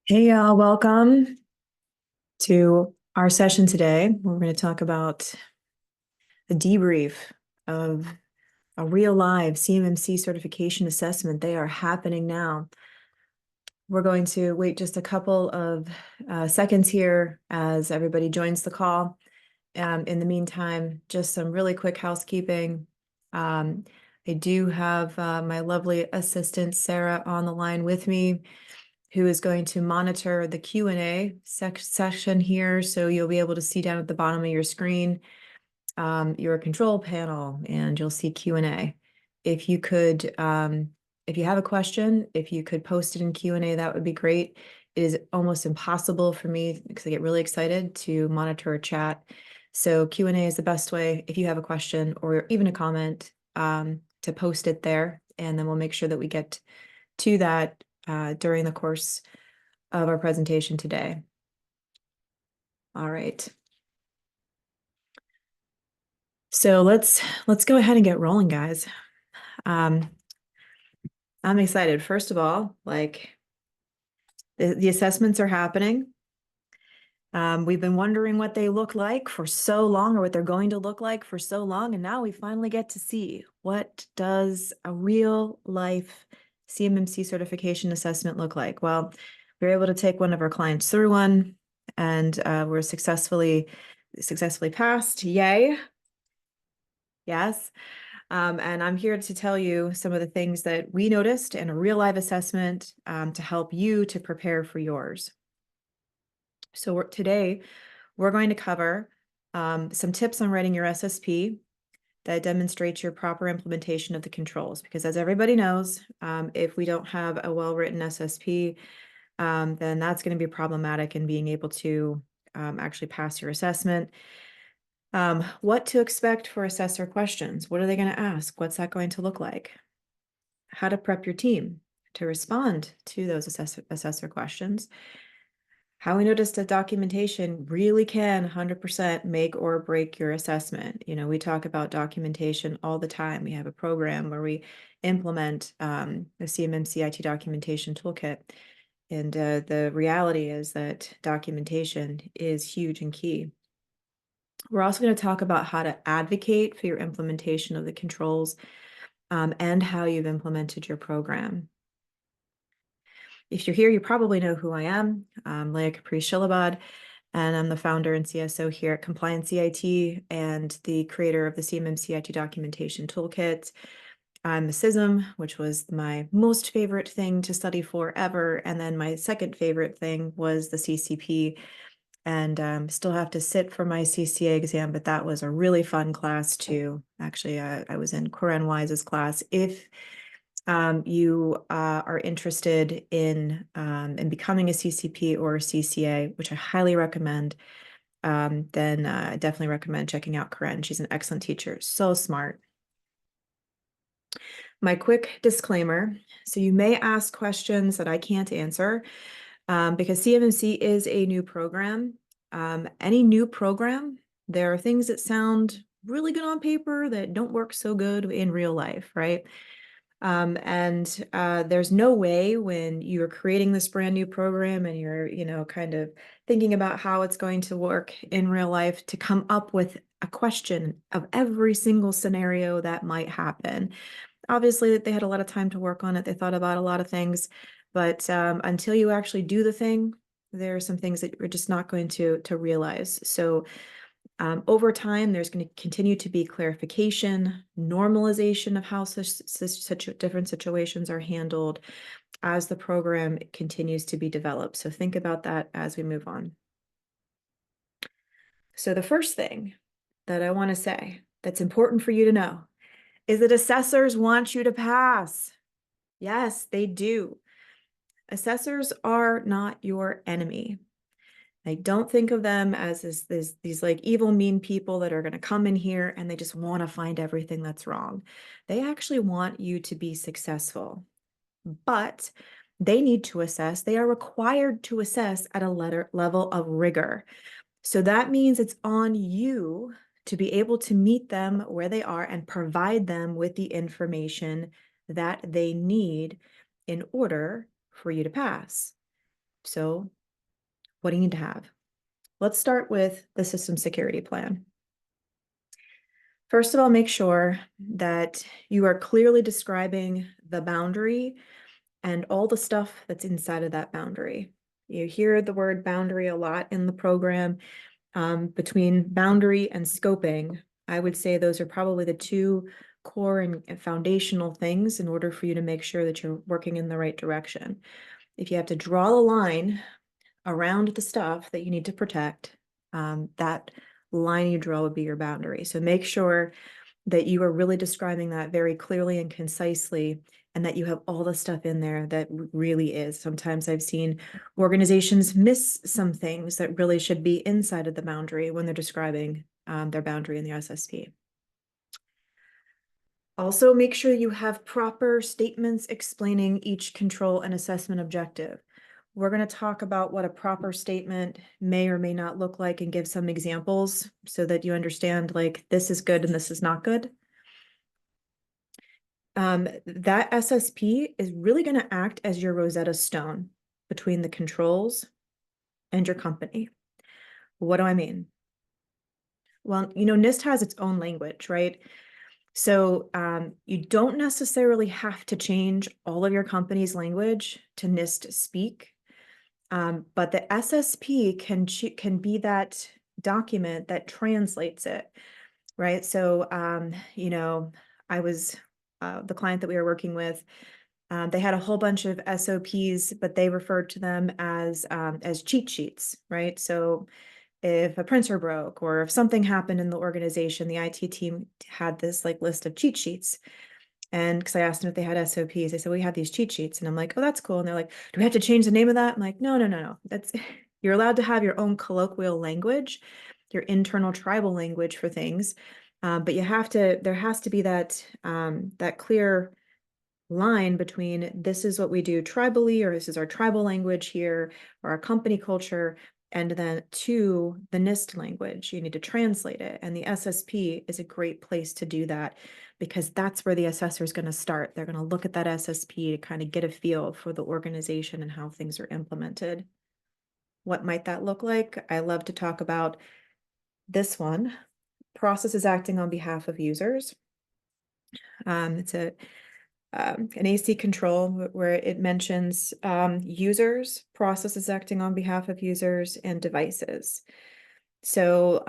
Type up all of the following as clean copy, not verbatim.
Hey y'all, welcome to our session today. We're going to talk about the debrief of a real live CMMC certification assessment. They are happening now. We're going to wait just a couple of seconds here as everybody joins the call. In the meantime, just some really quick housekeeping. I do have my lovely assistant, Sarah, on the line with me, who is going to monitor the Q&A section here. So you'll be able to see down at the bottom of your screen your control panel, and you'll see Q&A. If you could, if you have a question, if you could post it in Q&A, that would be great. It is almost impossible for me, because I get really excited, to monitor a chat. So Q&A is the best way if you have a question or even a comment, to post it there, and then we'll make sure that we get to that during the course of our presentation today. All right. So let's go ahead and get rolling, guys. I'm excited. First of all, like the assessments are happening. We've been wondering what they look like for so long, or what they're going to look like for so long, and now we finally get to see what does a real life CMMC certification assessment look like. Well, we were able to take one of our clients through one, and we're successfully passed. Yay. Yes. And I'm here to tell you some of the things that we noticed in a real live assessment to help you to prepare for yours. So today we're going to cover some tips on writing your SSP that demonstrates your proper implementation of the controls. Because as everybody knows, if we don't have a well-written SSP, then that's going to be problematic in being able to actually pass your assessment. What to expect for assessor questions. What are they going to ask? What's that going to look like? How to prep your team to respond to those assessor questions. How we noticed that documentation really can 100% make or break your assessment. You know, we talk about documentation all the time. We have a program where we implement the CMMC IT documentation toolkit. And the reality is that documentation is huge and key. We're also going to talk about how to advocate for your implementation of the controls and how you've implemented your program. If you're here, you probably know who I am. I'm Leia Shilobod, and I'm the founder and CSO here at Compliance IT and the creator of the CMMC IT documentation toolkit. I'm a CISM, which was my most favorite thing to study for ever. And then my second favorite thing was the CCP. And still have to sit for my CCA exam, but that was a really fun class too. Actually, I was in Corinne Wise's class. If you are interested in becoming a CCP or a CCA, which I highly recommend, then I definitely recommend checking out Corinne. She's an excellent teacher, so smart. My quick disclaimer. So you may ask questions that I can't answer because CMMC is a new program. Any new program, there are things that sound really good on paper that don't work so good in real life, right? There's no way when you're creating this brand new program and you're, kind of thinking about how it's going to work in real life to come up with a question of every single scenario that might happen. Obviously, they had a lot of time to work on it. They thought about a lot of things, but until you actually do the thing, there are some things that you're just not going to realize. So over time, there's going to continue to be clarification, normalization of how such different situations are handled as the program continues to be developed. So think about that as we move on. So the first thing that I want to say that's important for you to know is that assessors want you to pass. Yes, they do. Assessors are not your enemy. I don't think of them as these like evil, mean people that are going to come in here and they just want to find everything that's wrong. They actually want you to be successful, but they need to assess. They are required to assess at a level of rigor. So that means it's on you to be able to meet them where they are and provide them with the information that they need in order for you to pass. So what do you need to have? Let's start with the system security plan. First of all, make sure that you are clearly describing the boundary and all the stuff that's inside of that boundary. You hear the word boundary a lot in the program. Between boundary and scoping, I would say those are probably the two core and foundational things in order for you to make sure that you're working in the right direction. If you have to draw the line around the stuff that you need to protect, that line you draw would be your boundary. So make sure that you are really describing that very clearly and concisely, and that you have all the stuff in there that really is. Sometimes I've seen organizations miss some things that really should be inside of the boundary when they're describing their boundary in the SSP. Also, make sure you have proper statements explaining each control and assessment objective. We're going to talk about what a proper statement may or may not look like and give some examples so that you understand, like, this is good and this is not good. That SSP is really going to act as your Rosetta Stone between the controls and your company. What do I mean? Well, NIST has its own language, right? So you don't necessarily have to change all of your company's language to NIST speak, but the SSP can be that document that translates it, right? So, I was the client that we were working with. They had a whole bunch of SOPs, but they referred to them as cheat sheets, right? So if a printer broke or if something happened in the organization, the IT team had this like list of cheat sheets. And because I asked them if they had SOPs, they said, we have these cheat sheets. And I'm like, oh, that's cool. And they're like, do we have to change the name of that? I'm like, no. That's you're allowed to have your own colloquial language, your internal tribal language for things. But there has to be that clear line between this is what we do tribally, or this is our tribal language here, or our company culture, and then to the NIST language. You need to translate it. And the SSP is a great place to do that because that's where the assessor is going to start. They're going to look at that SSP to kind of get a feel for the organization and how things are implemented. What might that look like? I love to talk about this one. Processes acting on behalf of users. It's an AC control where it mentions users, processes acting on behalf of users, and devices. So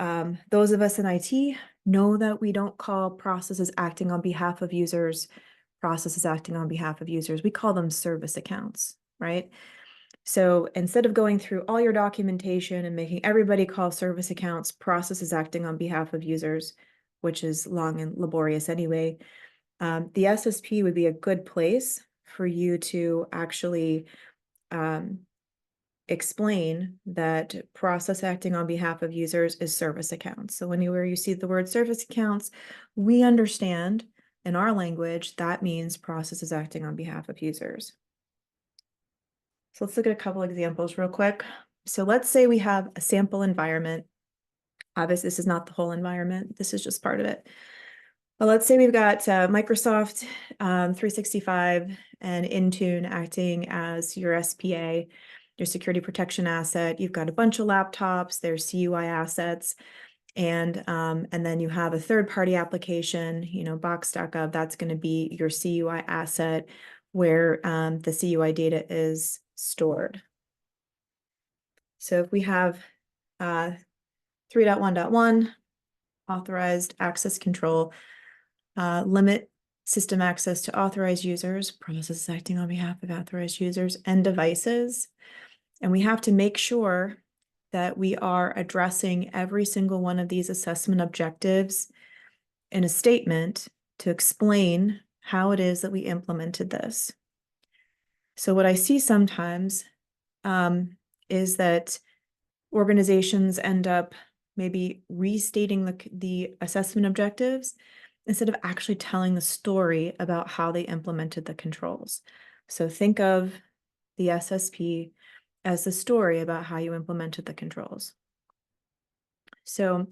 those of us in IT know that we don't call processes acting on behalf of users processes acting on behalf of users. We call them service accounts, right? So instead of going through all your documentation and making everybody call service accounts processes acting on behalf of users, which is long and laborious anyway, the SSP would be a good place for you to actually explain that process acting on behalf of users is service accounts. So anywhere you see the word service accounts, we understand in our language that means process is acting on behalf of users. So let's look at a couple examples real quick. So let's say we have a sample environment. Obviously, this is not the whole environment. This is just part of it. But let's say we've got Microsoft 365 and Intune acting as your SPA, your security protection asset. You've got a bunch of laptops, their CUI assets, and then you have a third-party application, Box.gov, that's going to be your CUI asset where the CUI data is stored. So if we have 3.1.1, authorized access control, limit system access to authorized users, processes acting on behalf of authorized users, and devices. And we have to make sure that we are addressing every single one of these assessment objectives in a statement to explain how it is that we implemented this. So what I see sometimes is that organizations end up maybe restating the assessment objectives instead of actually telling the story about how they implemented the controls. So think of the SSP as the story about how you implemented the controls. So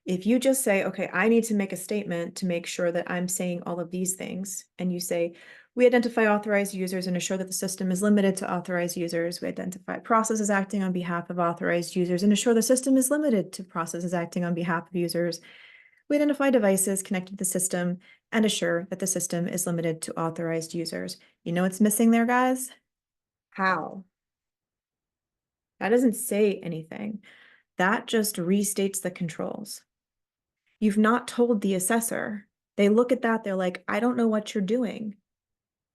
if you just say, okay, I need to make a statement to make sure that I'm saying all of these things, and you say, We identify authorized users and assure that the system is limited to authorized users. We identify processes acting on behalf of authorized users and assure the system is limited to processes acting on behalf of users. We identify devices connected to the system and assure that the system is limited to authorized users. You know what's missing there, guys? How? That doesn't say anything. That just restates the controls. You've not told the assessor. They look at that, they're like, I don't know what you're doing.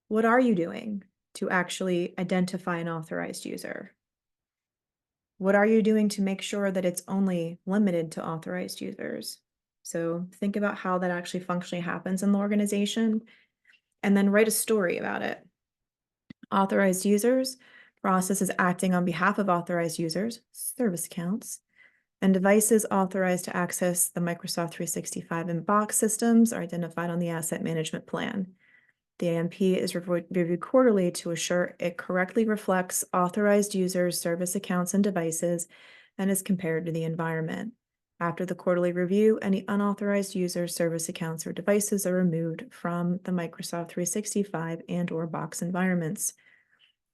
What are you doing to actually identify an authorized user? What are you doing to make sure that it's only limited to authorized users? So think about how that actually functionally happens in the organization, and then write a story about it. Authorized users, processes acting on behalf of authorized users, service accounts, and devices authorized to access the Microsoft 365 and box systems are identified on the asset management plan. The AMP is reviewed quarterly to assure it correctly reflects authorized users, service accounts, and devices, and is compared to the environment. After the quarterly review, any unauthorized users, service accounts, or devices are removed from the Microsoft 365 and/or box environments.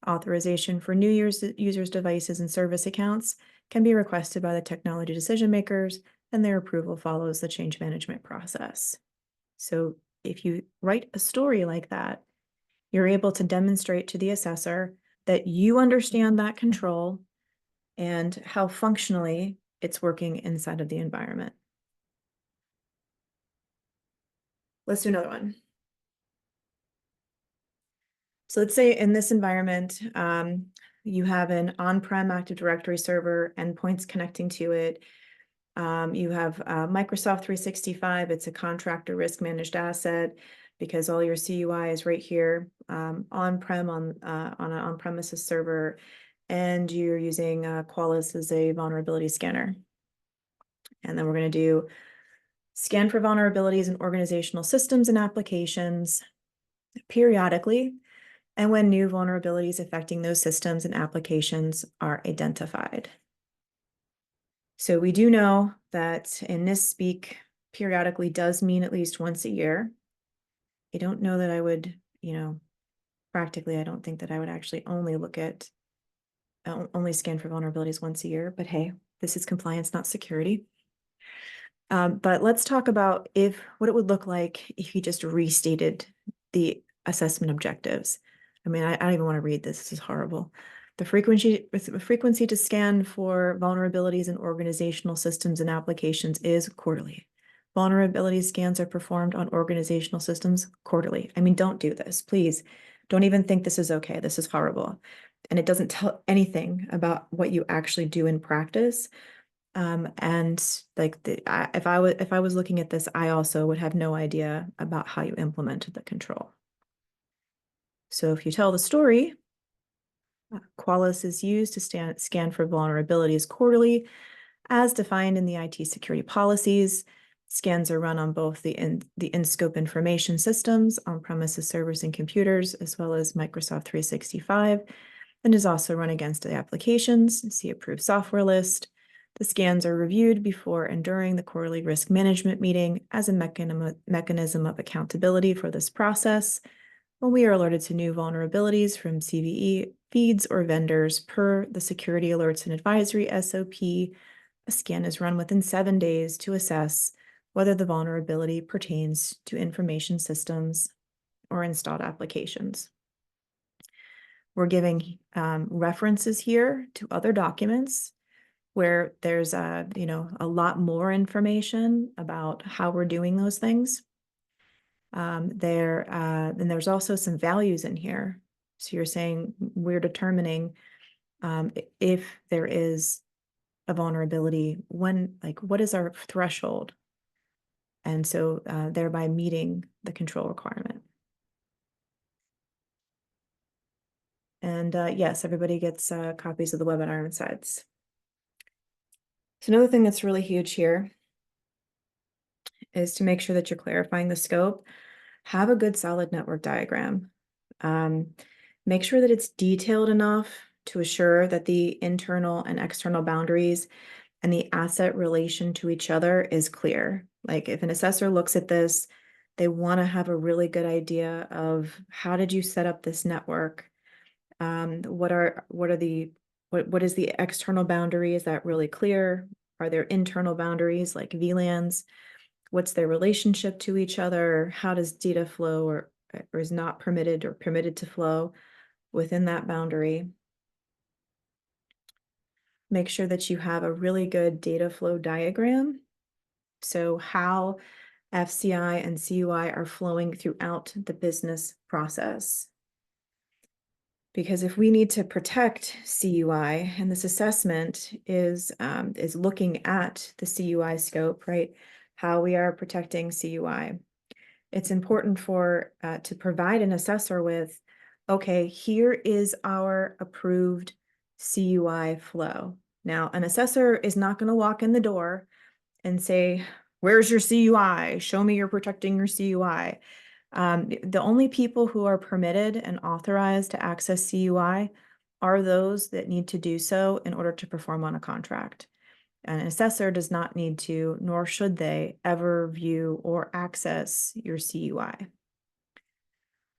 Authorization for new users, devices, and service accounts can be requested by the technology decision makers, and their approval follows the change management process. So if you write a story like that, you're able to demonstrate to the assessor that you understand that control and how functionally it's working inside of the environment. Let's do another one. So let's say in this environment, you have an on-prem Active Directory server, endpoints connecting to it. You have Microsoft 365. It's a contractor risk managed asset because all your CUI is right here on-prem on an on-premises server, and you're using Qualys as a vulnerability scanner. And then we're going to do scan for vulnerabilities in organizational systems and applications periodically, and when new vulnerabilities affecting those systems and applications are identified. So we do know that in this speak, periodically does mean at least once a year. I don't know that I would, practically, I don't think that I would actually only scan for vulnerabilities once a year, but hey, this is compliance, not security. But let's talk about what it would look like if you just restated the assessment objectives. I mean, I don't even want to read this. This is horrible. The frequency to scan for vulnerabilities in organizational systems and applications is quarterly. Vulnerability scans are performed on organizational systems quarterly. I mean, don't do this, please. Don't even think this is okay. This is horrible. And it doesn't tell anything about what you actually do in practice. And like if I was looking at this, I also would have no idea about how you implemented the control. So if you tell the story, Qualys is used to scan for vulnerabilities quarterly, as defined in the IT security policies. Scans are run on both the in-scope information systems, on-premises servers and computers, as well as Microsoft 365, and is also run against the applications. See approved software list. The scans are reviewed before and during the quarterly risk management meeting as a mechanism of accountability for this process. When we are alerted to new vulnerabilities from CVE feeds or vendors per the Security Alerts and Advisory SOP, a scan is run within 7 days to assess whether the vulnerability pertains to information systems or installed applications. We're giving references here to other documents where there's a lot more information about how we're doing those things. Then there's also some values in here. So you're saying we're determining if there is a vulnerability, what is our threshold? And so thereby meeting the control requirement. And yes, everybody gets copies of the webinar insights. So another thing that's really huge here is to make sure that you're clarifying the scope. Have a good solid network diagram. Make sure that it's detailed enough to assure that the internal and external boundaries and the asset relation to each other is clear. Like if an assessor looks at this, They want to have a really good idea of how did you set up this network? What is the external boundary? Is that really clear? Are there internal boundaries like VLANs? What's their relationship to each other? How does data flow or is not permitted or permitted to flow within that boundary? Make sure that you have a really good data flow diagram. So how FCI and CUI are flowing throughout the business process. Because if we need to protect CUI, and this assessment is looking at the CUI scope, right? How we are protecting CUI. It's important to provide an assessor with, okay, here is our approved CUI flow. Now, an assessor is not going to walk in the door and say, where's your CUI? Show me you're protecting your CUI. The only people who are permitted and authorized to access CUI are those that need to do so in order to perform on a contract. An assessor does not need to, nor should they, ever view or access your CUI.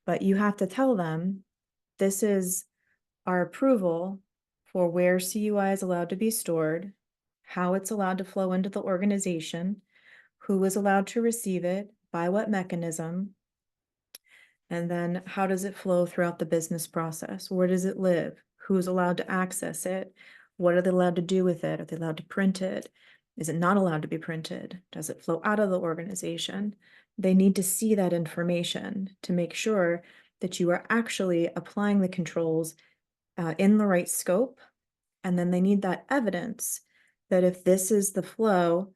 But you have to tell them, this is our approval for where CUI is allowed to be stored, how it's allowed to flow into the organization, who is allowed to receive it, by what mechanism, and then how does it flow throughout the business process? Where does it live? Who's allowed to access it? What are they allowed to do with it? Are they allowed to print it? Is it not allowed to be printed? Does it flow out of the organization? They need to see that information to make sure that you are actually applying the controls in the right scope. And then they need that evidence that if this is the flow,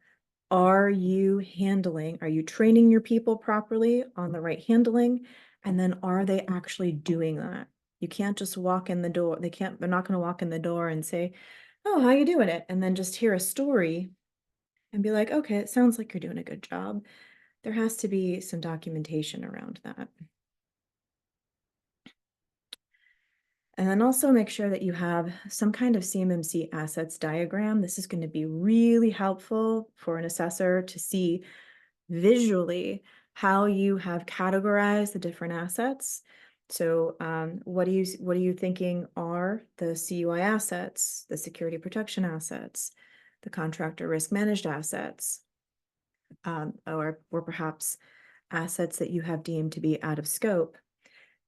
are you training your people properly on the right handling? And then are they actually doing that? You can't just walk in the door. They're not going to walk in the door and say, oh, how you doing it? And then just hear a story and be like, okay, it sounds like you're doing a good job. There has to be some documentation around that. And then also make sure that you have some kind of CMMC assets diagram. This is going to be really helpful for an assessor to see visually how you have categorized the different assets. So what are you thinking are the CUI assets, the security protection assets, the contractor risk managed assets, or perhaps assets that you have deemed to be out of scope,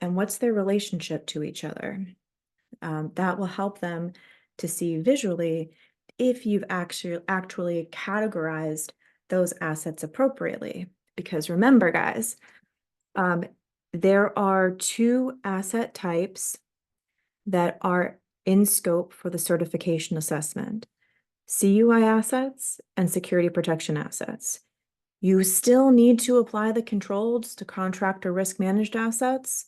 and what's their relationship to each other? That will help them to see visually if you've actually categorized those assets appropriately. Because remember, guys, there are two asset types that are in scope for the certification assessment: CUI assets and security protection assets. You still need to apply the controls to contractor risk managed assets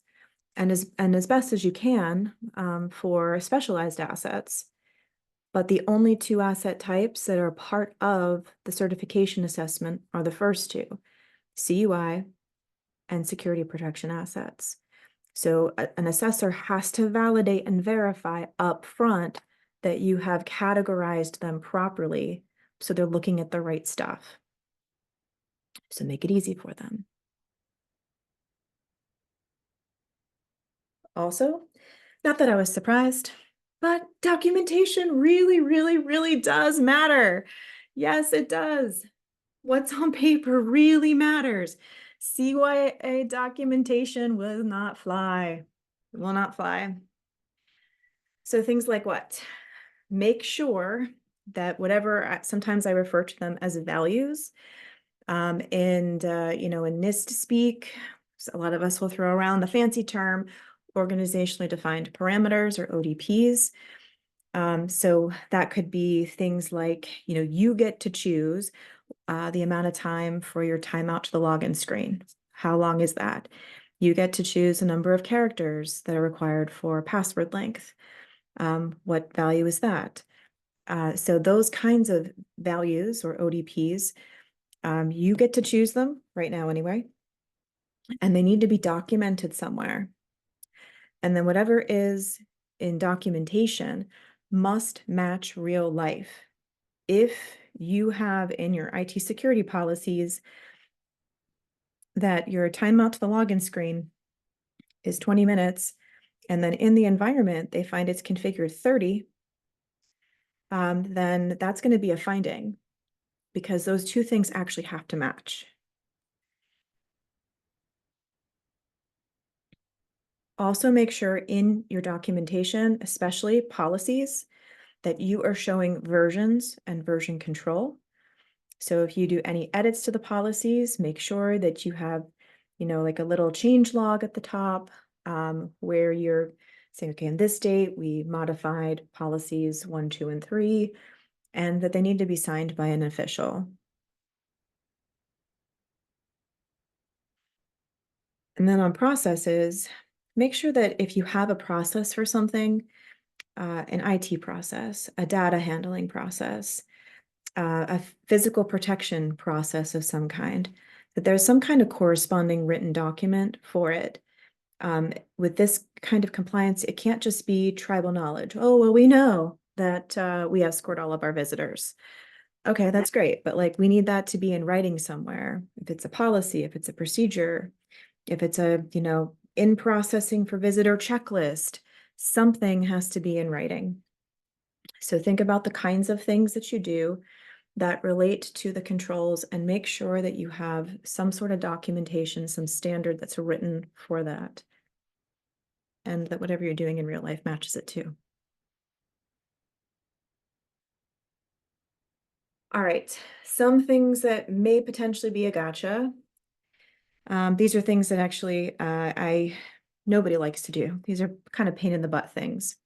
and as best as you can for specialized assets. But the only two asset types that are part of the certification assessment are the first two: CUI and security protection assets. So an assessor has to validate and verify up front that you have categorized them properly, so they're looking at the right stuff. So make it easy for them. Also, not that I was surprised, but documentation really, really, really does matter. Yes, it does. What's on paper really matters. CYA documentation will not fly. It will not fly. So things like what? Make sure that whatever, sometimes I refer to them as values. In NIST speak, a lot of us will throw around the fancy term organizationally defined parameters, or ODPs. So that could be things like, you get to choose the amount of time for your timeout to the login screen. How long is that? You get to choose a number of characters that are required for password length. What value is that? So those kinds of values, or ODPs, you get to choose them right now anyway, and they need to be documented somewhere. And then whatever is in documentation must match real life. If you have in your IT security policies that your timeout to the login screen is 20 minutes, and then in the environment, they find it's configured 30, then that's going to be a finding because those two things actually have to match. Also make sure in your documentation, especially policies, that you are showing versions and version control. So if you do any edits to the policies, make sure that you have, like a little change log at the top, where you're saying, okay, in this date, we modified policies 1, 2, and 3, and that they need to be signed by an official. And then on processes, make sure that if you have a process for something, an IT process, a data handling process, a physical protection process of some kind, that there's some kind of corresponding written document for it. With this kind of compliance, it can't just be tribal knowledge. Oh, well, we know that we escort all of our visitors. Okay, that's great. But like, we need that to be in writing somewhere. If it's a policy, if it's a procedure, if it's a, in processing for visitor checklist, something has to be in writing. So think about the kinds of things that you do that relate to the controls and make sure that you have some sort of documentation, some standard that's written for that. And that whatever you're doing in real life matches it too. All right, some things that may potentially be a gotcha. These are things that actually nobody likes to do. These are kind of pain in the butt things.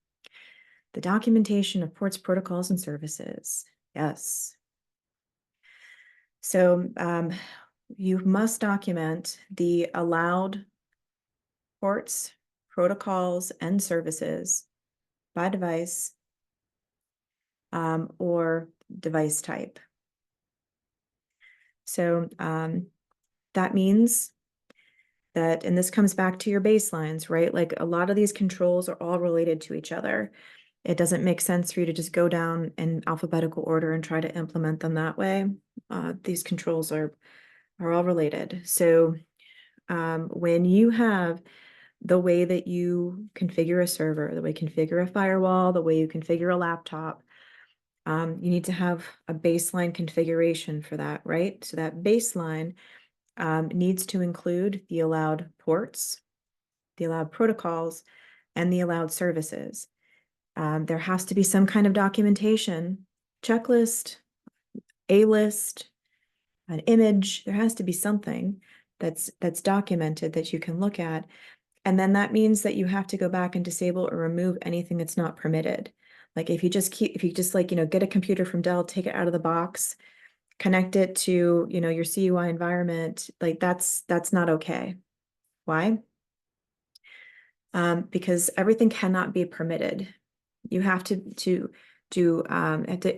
The documentation of ports, protocols, and services. Yes. So you must document the allowed ports, protocols, and services by device or device type. So that means that, and this comes back to your baselines, right? Like a lot of these controls are all related to each other. It doesn't make sense for you to just go down in alphabetical order and try to implement them that way. These controls are all related. So when you have the way that you configure a server, the way you configure a firewall, the way you configure a laptop, you need to have a baseline configuration for that, right? So that baseline needs to include the allowed ports, the allowed protocols, and the allowed services. There has to be some kind of documentation, checklist, a list, an image. There has to be something that's documented that you can look at. And then that means that you have to go back and disable or remove anything that's not permitted. Like if you just get a computer from Dell, take it out of the box, connect it to, your CUI environment, like that's not okay. Why? Because everything cannot be permitted. You have to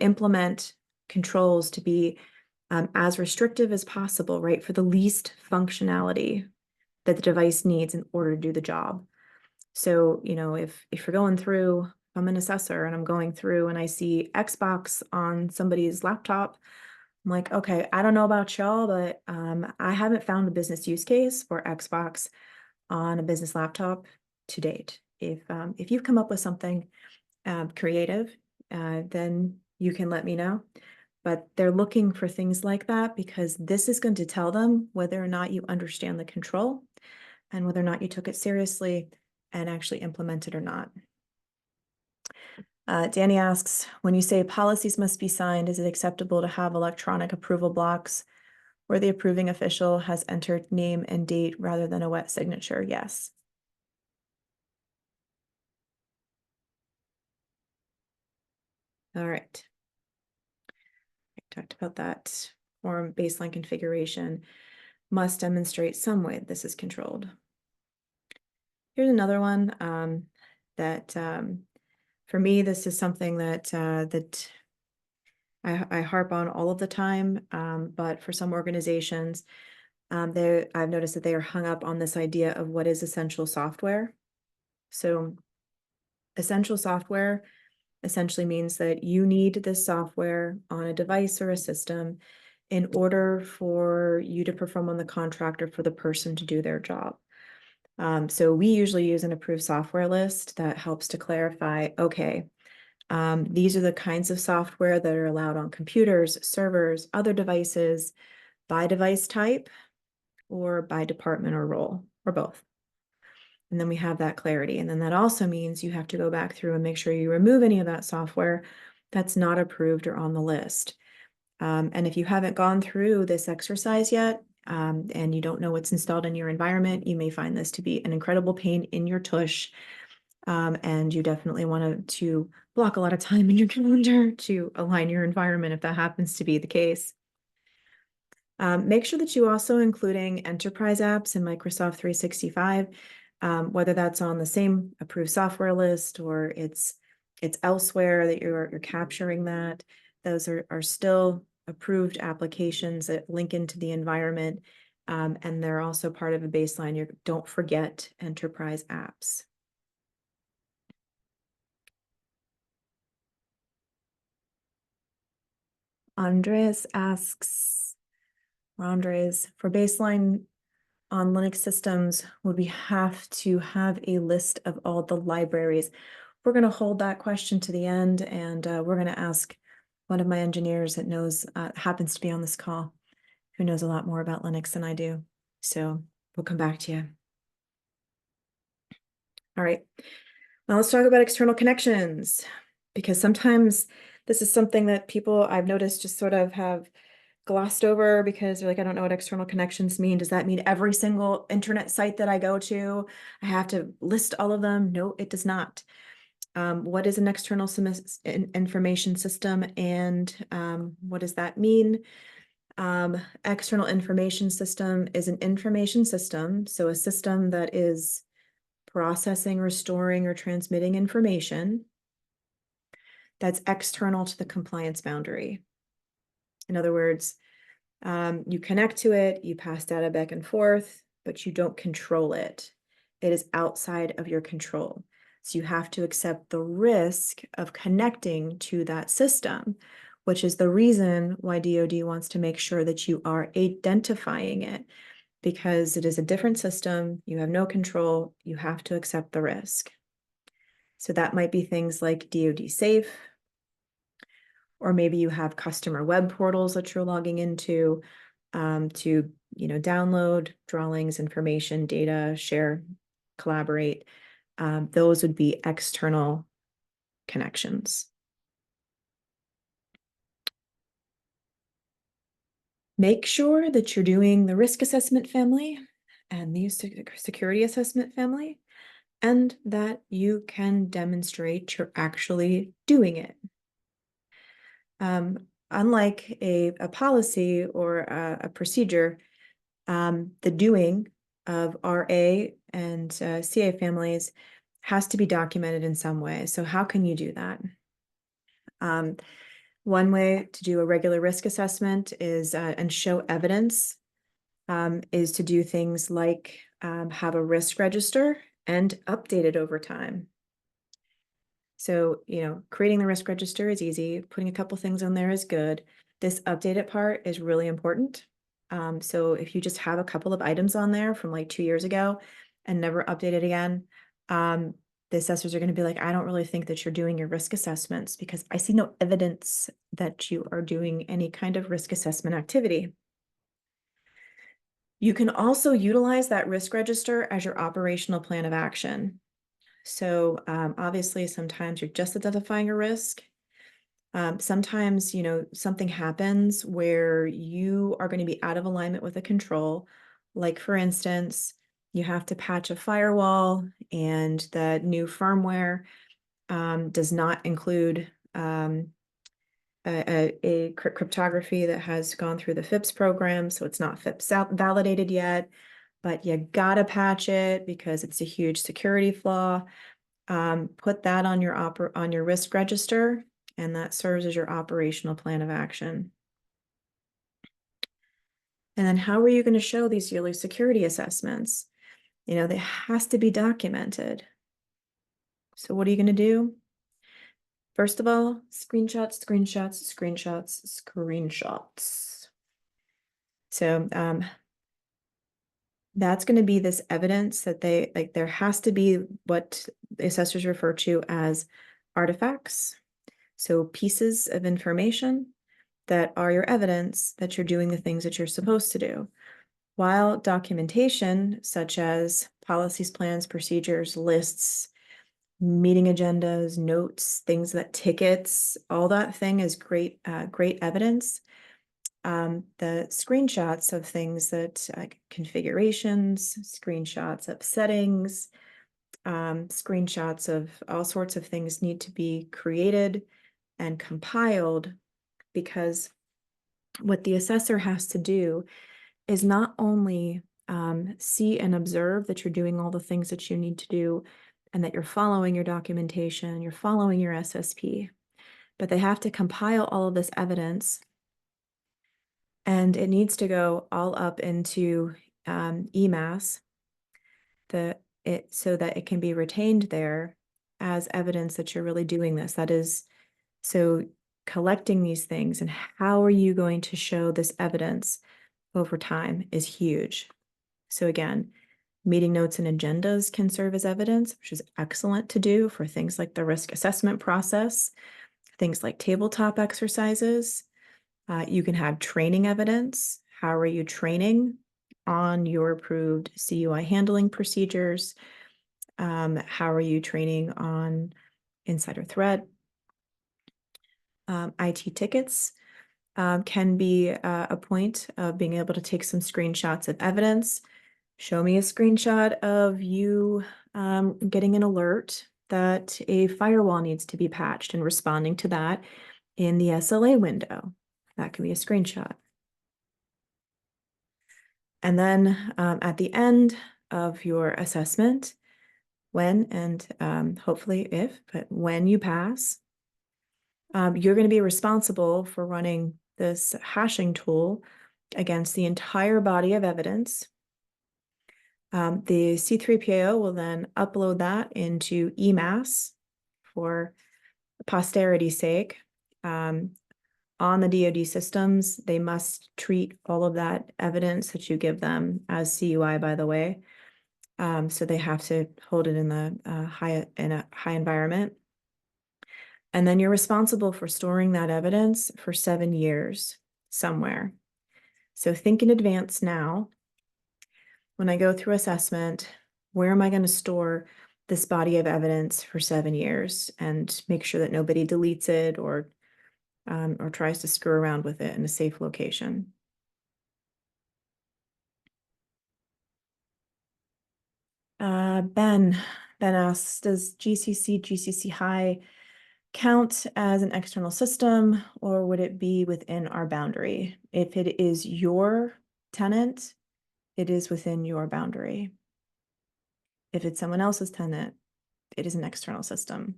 implement controls to be as restrictive as possible, right? For the least functionality that the device needs in order to do the job. So, if you're going through, I'm an assessor and I'm going through and I see Xbox on somebody's laptop, I'm like, okay, I don't know about y'all, but I haven't found a business use case for Xbox on a business laptop to date. If you've come up with something creative, then you can let me know. But they're looking for things like that because this is going to tell them whether or not you understand the control and whether or not you took it seriously and actually implement it or not. Danny asks, when you say policies must be signed, is it acceptable to have electronic approval blocks where the approving official has entered name and date rather than a wet signature? Yes. All right. I talked about that. Form baseline configuration must demonstrate some way this is controlled. Here's another one that for me, this is something that I harp on all of the time, but for some organizations, I've noticed that they are hung up on this idea of what is essential software. So essential software essentially means that you need this software on a device or a system in order for you to perform on the contract or for the person to do their job. So we usually use an approved software list that helps to clarify, okay, these are the kinds of software that are allowed on computers, servers, other devices, by device type, or by department or role, or both. And then we have that clarity. And then that also means you have to go back through and make sure you remove any of that software that's not approved or on the list. And if you haven't gone through this exercise yet, and you don't know what's installed in your environment, you may find this to be an incredible pain in your tush. And you definitely want to block a lot of time in your calendar to align your environment if that happens to be the case. Make sure that you also including enterprise apps in Microsoft 365, whether that's on the same approved software list or it's elsewhere that you're capturing that. Those are still approved applications that link into the environment, and they're also part of a baseline. Don't forget enterprise apps. Andres asks, for baseline on Linux systems, would we have to have a list of all the libraries? We're going to hold that question to the end, and we're going to ask one of my engineers that knows, happens to be on this call, who knows a lot more about Linux than I do. So we'll come back to you. All right. Now let's talk about external connections, because sometimes this is something that people I've noticed just sort of have glossed over because they're like, I don't know what external connections mean. Does that mean every single internet site that I go to, I have to list all of them? No, it does not. What is an external information system, and what does that mean? External information system is an information system, so a system that is processing or storing or transmitting information that's external to the compliance boundary. In other words, you connect to it, you pass data back and forth, but you don't control it. It is outside of your control. So you have to accept the risk of connecting to that system, which is the reason why DoD wants to make sure that you are identifying it, because it is a different system, you have no control, you have to accept the risk. So that might be things like DoD Safe, or maybe you have customer web portals that you're logging into to download drawings, information, data, share, collaborate. Those would be external connections. Make sure that you're doing the risk assessment family and the security assessment family, and that you can demonstrate you're actually doing it. Unlike a policy or a procedure, the doing of RA and CA families has to be documented in some way. So how can you do that? One way to do a regular risk assessment is and show evidence is to do things like have a risk register and update it over time. So, creating the risk register is easy. Putting a couple things on there is good. This updated part is really important. So if you just have a couple of items on there from like 2 years ago and never update it again, the assessors are going to be like, I don't really think that you're doing your risk assessments because I see no evidence that you are doing any kind of risk assessment activity. You can also utilize that risk register as your operational plan of action. So obviously, sometimes you're just identifying a risk. Sometimes, something happens where you are going to be out of alignment with a control. Like, for instance, you have to patch a firewall and the new firmware does not include a cryptography that has gone through the FIPS program. So it's not FIPS validated yet, but you gotta patch it because it's a huge security flaw. Put that on your risk register, and that serves as your operational plan of action. And then how are you going to show these yearly security assessments? They has to be documented. So what are you going to do? First of all, screenshots, screenshots, screenshots, screenshots. So that's going to be this evidence that there has to be what the assessors refer to as artifacts. So pieces of information that are your evidence that you're doing the things that you're supposed to do. While documentation, such as policies, plans, procedures, lists, meeting agendas, notes, things that tickets, all that thing is great, great evidence. The screenshots of things that configurations, screenshots of settings, screenshots of all sorts of things need to be created and compiled, because what the assessor has to do is not only see and observe that you're doing all the things that you need to do and that you're following your documentation, you're following your SSP, but they have to compile all of this evidence, and it needs to go all up into EMAS so that it can be retained there as evidence that you're really doing this. That is, so collecting these things and how are you going to show this evidence over time is huge. So again, meeting notes and agendas can serve as evidence, which is excellent to do for things like the risk assessment process, things like tabletop exercises. You can have training evidence. How are you training on your approved CUI handling procedures? How are you training on insider threat? IT tickets can be a point of being able to take some screenshots of evidence. Show me a screenshot of you getting an alert that a firewall needs to be patched and responding to that in the SLA window. That can be a screenshot. And then at the end of your assessment, when and hopefully but when you pass, you're going to be responsible for running this hashing tool against the entire body of evidence. The C3PAO will then upload that into EMAS for posterity's sake. On the DoD systems, they must treat all of that evidence that you give them as CUI, by the way. So they have to hold it in a high environment. And then you're responsible for storing that evidence for 7 years somewhere. So think in advance now. When I go through assessment, where am I going to store this body of evidence for 7 years and make sure that nobody deletes it or tries to screw around with it in a safe location? Ben asks, does GCC High count as an external system, or would it be within our boundary? If it is your tenant, it is within your boundary. If it's someone else's tenant, it is an external system.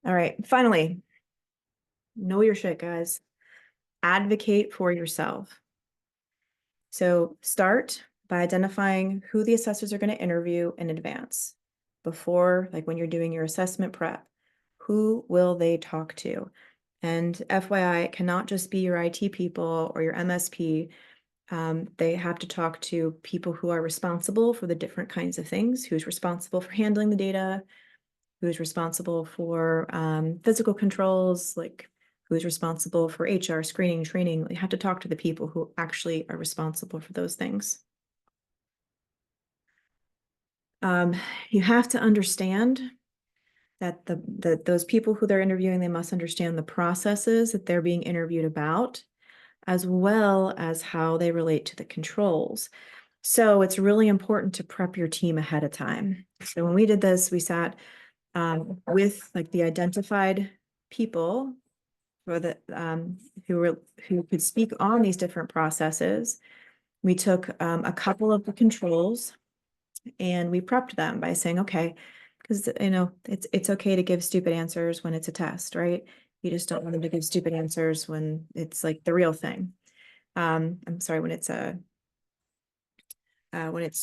All right, finally, know your shit, guys. Advocate for yourself. So start by identifying who the assessors are going to interview in advance. Before, like when you're doing your assessment prep, who will they talk to? And FYI, it cannot just be your IT people or your MSP. They have to talk to people who are responsible for the different kinds of things, who's responsible for handling the data, who's responsible for physical controls, like who's responsible for HR, screening, training. You have to talk to the people who actually are responsible for those things. You have to understand that those people who they're interviewing, they must understand the processes that they're being interviewed about, as well as how they relate to the controls. So it's really important to prep your team ahead of time. So when we did this, we sat with like the identified people or who could speak on these different processes. We took a couple of the controls and we prepped them by saying, okay, because it's okay to give stupid answers when it's a test, right? You just don't want them to give stupid answers when it's like the real thing. I'm sorry, when it's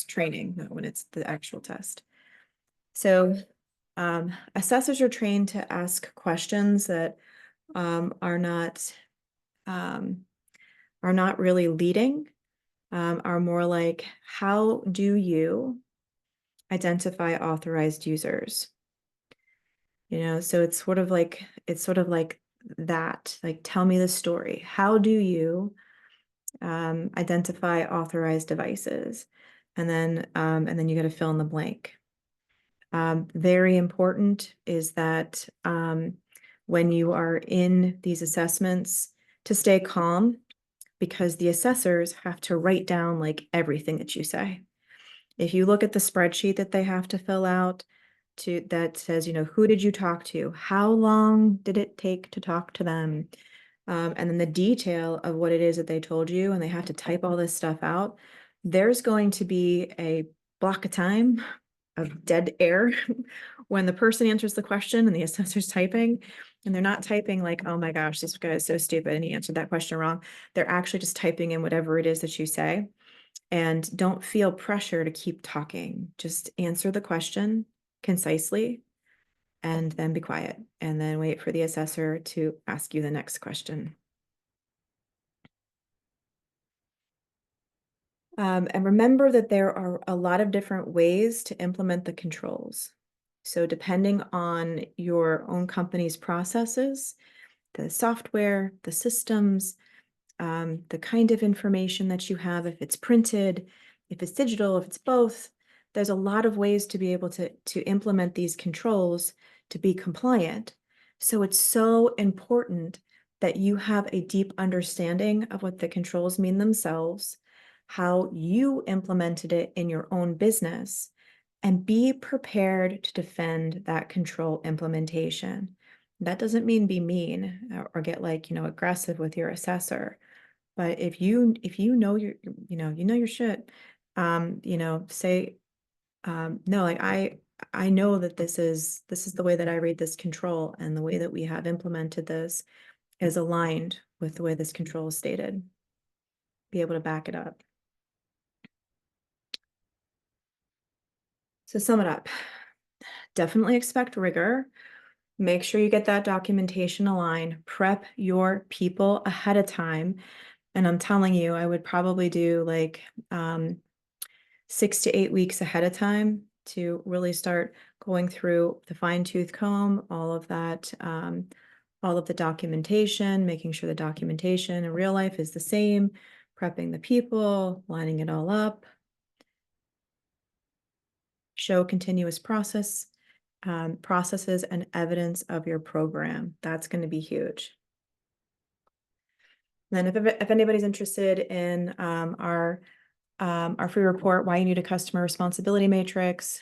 training, not when it's the actual test. So assessors are trained to ask questions that are not are not really leading, are more like, how do you identify authorized users? So it's sort of like that, like, tell me the story. How do you identify authorized devices? And then you got to fill in the blank. Very important is that when you are in these assessments, to stay calm, because the assessors have to write down like everything that you say. If you look at the spreadsheet that they have to fill out that says, who did you talk to? How long did it take to talk to them? And then the detail of what it is that they told you, and they have to type all this stuff out. There's going to be a block of time of dead air when the person answers the question and the assessor's typing, and they're not typing like, oh my gosh, this guy is so stupid and he answered that question wrong. They're actually just typing in whatever it is that you say. And don't feel pressure to keep talking. Just answer the question concisely and then be quiet, and then wait for the assessor to ask you the next question. And remember that there are a lot of different ways to implement the controls. So depending on your own company's processes, the software, the systems, the kind of information that you have, if it's printed, if it's digital, if it's both, there's a lot of ways to be able to implement these controls to be compliant. So it's so important that you have a deep understanding of what the controls mean themselves, how you implemented it in your own business, and be prepared to defend that control implementation. That doesn't mean be mean or get like, aggressive with your assessor. But if you know your shit, say, no, like I know that this is the way that I read this control, and the way that we have implemented this is aligned with the way this control is stated. Be able to back it up. So sum it up. Definitely expect rigor. Make sure you get that documentation aligned. Prep your people ahead of time. And I'm telling you, I would probably do like 6 to 8 weeks ahead of time to really start going through the fine-tooth comb, all of that, all of the documentation, making sure the documentation in real life is the same, prepping the people, lining it all up. Show continuous processes and evidence of your program. That's going to be huge. Then if anybody's interested in our free report, Why You Need a Customer Responsibility Matrix,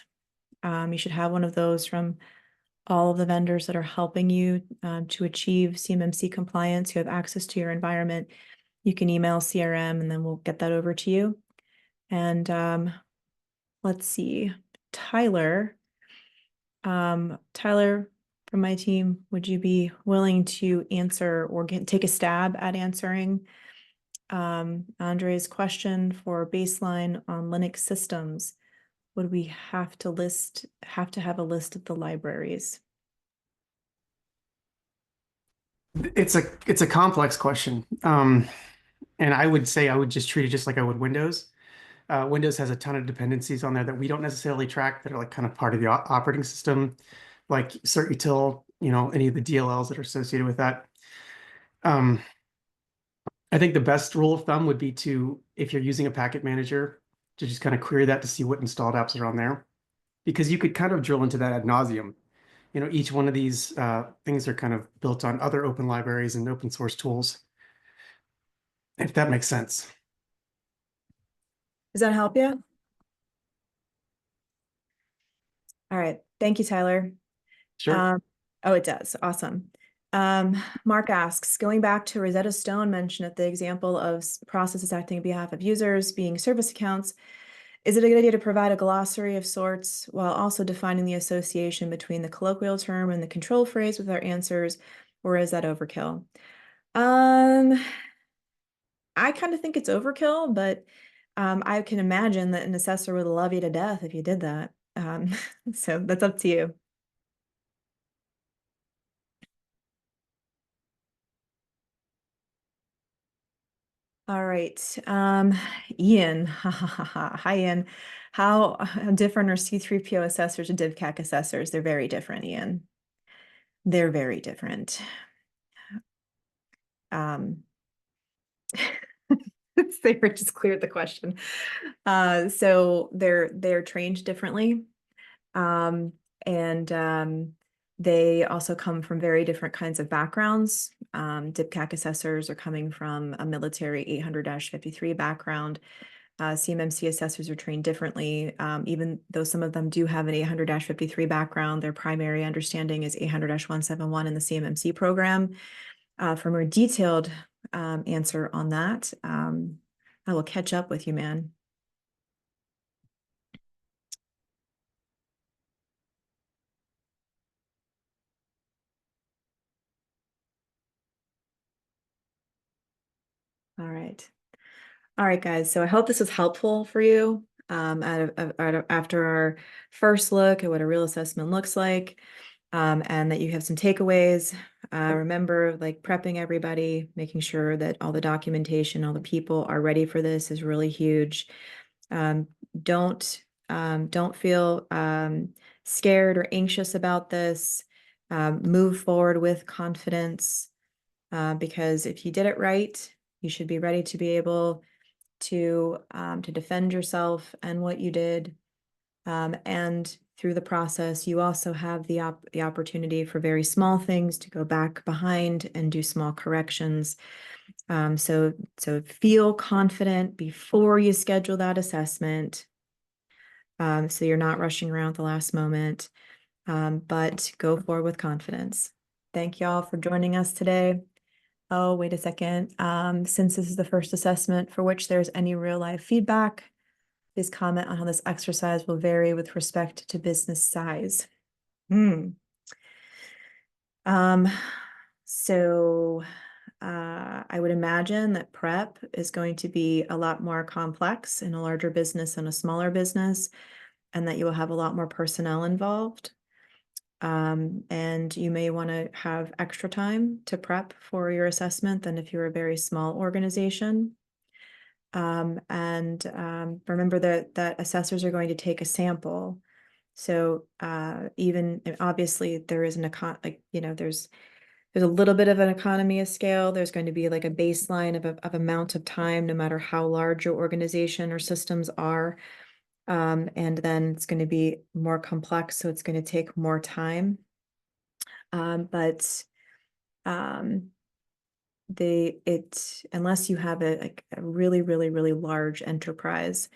you should have one of those from all of the vendors that are helping you to achieve CMMC compliance, who have access to your environment. You can email CRM and then we'll get that over to you. And let's see, Tyler from my team, would you be willing to answer or take a stab at answering Andre's question for baseline on Linux systems? Would we have to have a list of the libraries? It's a complex question. And I would say I would just treat it just like I would Windows. Windows has a ton of dependencies on there that we don't necessarily track, that are like kind of part of the operating system, like certutil, any of the DLLs that are associated with that. Um, I think the best rule of thumb would be to, if you're using a packet manager, to just kind of query that to see what installed apps are on there, because you could kind of drill into that ad nauseum. Each one of these things are kind of built on other open libraries and open source tools, if that makes sense. Does that help you? All right. Thank you, Tyler. Sure. Oh, it does. Awesome. Mark asks, going back to Rosetta Stone mentioned at the example of processes acting on behalf of users being service accounts, is it a good idea to provide a glossary of sorts while also defining the association between the colloquial term and the control phrase with our answers, or is that overkill? I kind of think it's overkill, but I can imagine that an assessor would love you to death if you did that. So that's up to you. All right. Ian. Hi, Ian. How different are C3PO assessors and DivCAC assessors? They're very different, Ian. They're very different. Um, Sarah just cleared the question. So they're trained differently. Um, and they also come from very different kinds of backgrounds. DIPCAC assessors are coming from a military 800-53 background. CMMC assessors are trained differently. Even though some of them do have an 800-53 background, their primary understanding is 800-171 in the CMMC program. For a more detailed answer on that, I will catch up with you, man. All right. All right, guys. So I hope this was helpful for you after our first look at what a real assessment looks like, and that you have some takeaways. Remember, like prepping everybody, making sure that all the documentation, all the people are ready for this is really huge. Um, don't don't feel scared or anxious about this. Move forward with confidence, because if you did it right, you should be ready to be able to defend yourself and what you did. And through the process, you also have the opportunity for very small things to go back behind and do small corrections. So feel confident before you schedule that assessment. So you're not rushing around at the last moment, but go forward with confidence. Thank y'all for joining us today. Oh, wait a second. Since this is the first assessment for which there's any real life feedback, please comment on how this exercise will vary with respect to business size. Um, so I would imagine that prep is going to be a lot more complex in a larger business and a smaller business, and that you will have a lot more personnel involved. And you may want to have extra time to prep for your assessment than if you're a very small organization. Remember that assessors are going to take a sample. So even obviously there is there's a little bit of an economy of scale. There's going to be like a baseline of amount of time, no matter how large your organization or systems are. And then it's going to be more complex, so it's going to take more time. But unless you have a really, really, really large enterprise,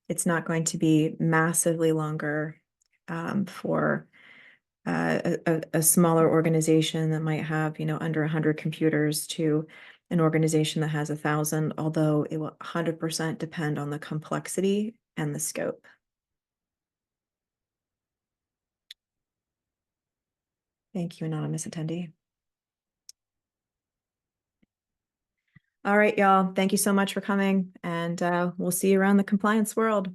it's not going to be massively longer for a smaller organization that might have, under 100 computers to an organization that has 1,000, although it will 100% depend on the complexity and the scope. Thank you, anonymous attendee. All right, y'all. Thank you so much for coming, and we'll see you around the compliance world.